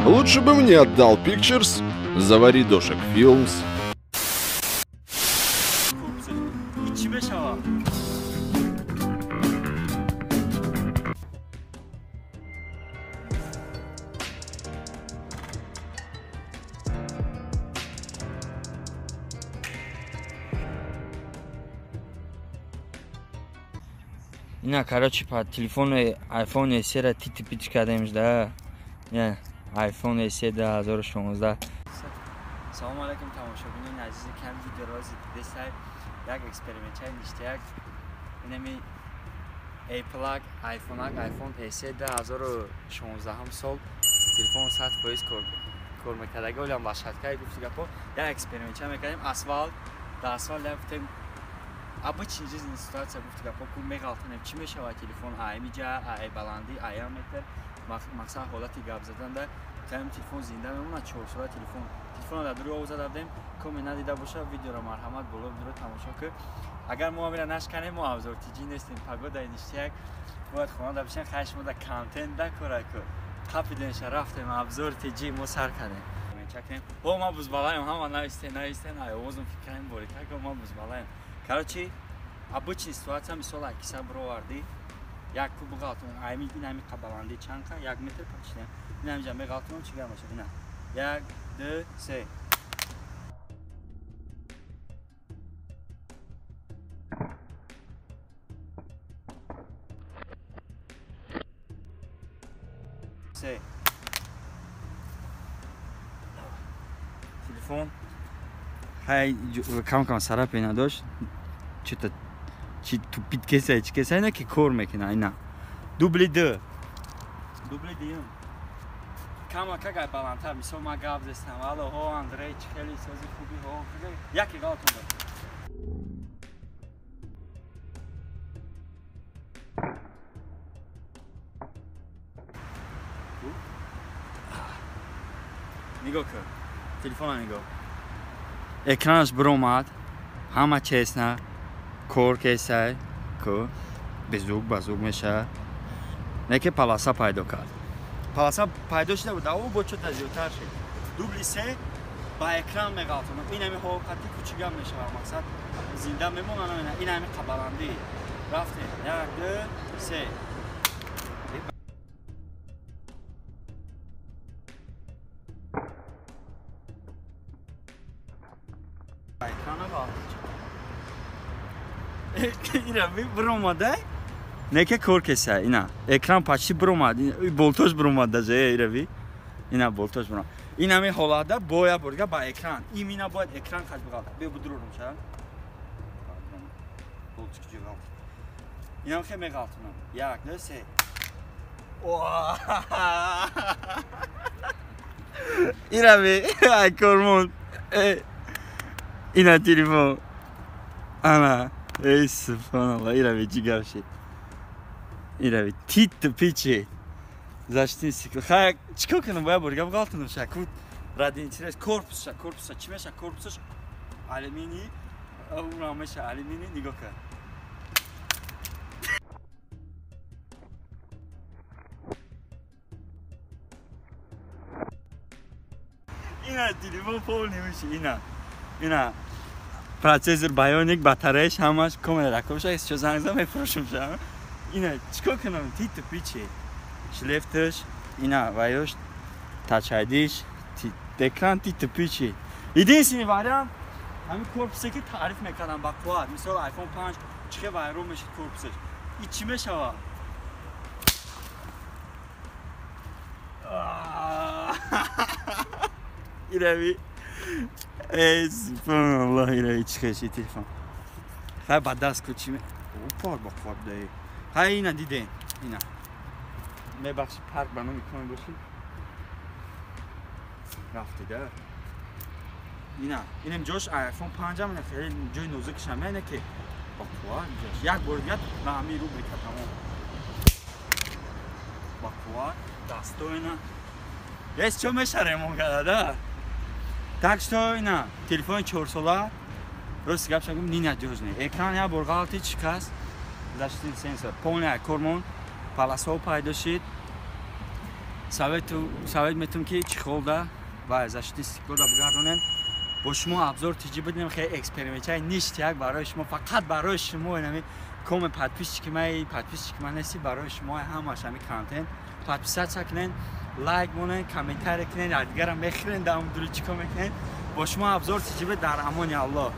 Лучше бы мне отдал Pictures, завари дошек Films. اینا короче по телефону iPhone SE типич кардемш да. Не, iPhone SE 2016. Salam alaikum tamoshabinin aziz kam videorozi desay yak eksperimential nishtiyak inami Apple iPhone SE 2016 ham sol telefon 100% کار میکرده ولی هم باشدکای گفتی گپو یا اکسپریمنت میکردیم اسفالت رفتیم ابا چیزی این سیتواسیا گفتی گپو کو میگالتنم چی میشه و تلفن ای میجا ای بلندی ای متر مثلا حالتی گپ زدن ده تام تلفن زنده میمونه 4 ساعت تلفن در دور اوزا دادیم کمی ندیده باشه ویدیو رو مرحمت بالا دور تماشا که اگر ما میره نشکنیم ما ابزار تیجی نیستیم پگودا اینشتیک باید خونه بشین خشم ده کانتنت ده کار که خفیدنش رفتیم ابزار تیجی ما سر کنیم چکیم با ما بزبالایم هم نایستین اوزم فکریم باری که ما بزبالایم короче обычная ситуация مثال акиса броварди як куб галтун айми инами қабаланди чанка 1 метр почти инами ҷа мегалтун чига бошад ина 1 2 3 телефон хай кам сара пена дошт что-то чи тупит кеса не ки кор мекина ина дубли д кама кага баланта мисол ма гап дестам алло хо андрей чхели сози хуби хо яки галтун да нигоҳ кар телефона нигоҳ экранаш биромад ҳама чесна кор кесай ко безук базук меша неке паласа пайдо кард паласа пайдо шуда буд ав бо чо тазиётар шид дубли се ба экран меғалтонам инами ҳолқати кучигам мешавад мақсад зинда мемонам инами қабаландӣ рафтем 1 2 3 ина биромада неке кор кеса ина экран почти биромад болтож биромада же ирави ина болтож биромад инами ҳолада боя бурга ба экран имина бояд экран хад бигалта бе будурум ша болтич ҷигал инам хе мегалтунам 1 2 3 ирави ай кормон ина телефон ана ای سبحان الله ایراوی جیگر شد ایراوی تیت پیچه زشتین سیکل خواهی چکا کنم باید برگم غلطنم شکود رد اینترنت کورپوس چی میشه کورپوسش آلومینی اون هم میشه آلومینی نگاه کن اینا تلفن فول نمیشه اینا процессор Bionic батареяш ҳамаш камера ракобша ес чо занг зам мефурӯшам ша ина чикор кунам титу пичи шлефташ ина ваёш тач айдиш экран титу пичи единственный вариант ҳамин корпусе ки таъриф мекардам ба қувват мисол iPhone 5 чихе вайрон мешид корпусаш и чӣ мешава ирави ای سبحان الله اینا چی خشی تلفن خیلی با دست کوچی می پارک با پارک دایی خیلی اینا دیدین اینا میبخشی پارک بنا میکنه باشی رفتی ده اینم جاش آیفون 5 هم خیلی جای نوزکش هم اینه که با پارک جاش یک بردیت به همی رو بریکه تمام با پارک دستو اینا یست چو میشه ریمون کرده так что ина телефони 4 сола рост гап шагум ни наҷоз не экран я бурғалти шикаст заштин сенсор полная кормон паласо пайдо шид совет метум ки чихолда ва зашти истифода бигардонем бо шумо абзор тиҷӣ бидем хеле экспериментчаи ништ як барои шумо фақат барои шумо инами коме подписчики ман неси барои шумо ҳамаш ами контент подписатсия кунен лайк монен комментария кунен якдигарам мехӯрен дар дуру чӣ кор мекунен бо шумо абзор тиҷибе дар амони аллоҳ.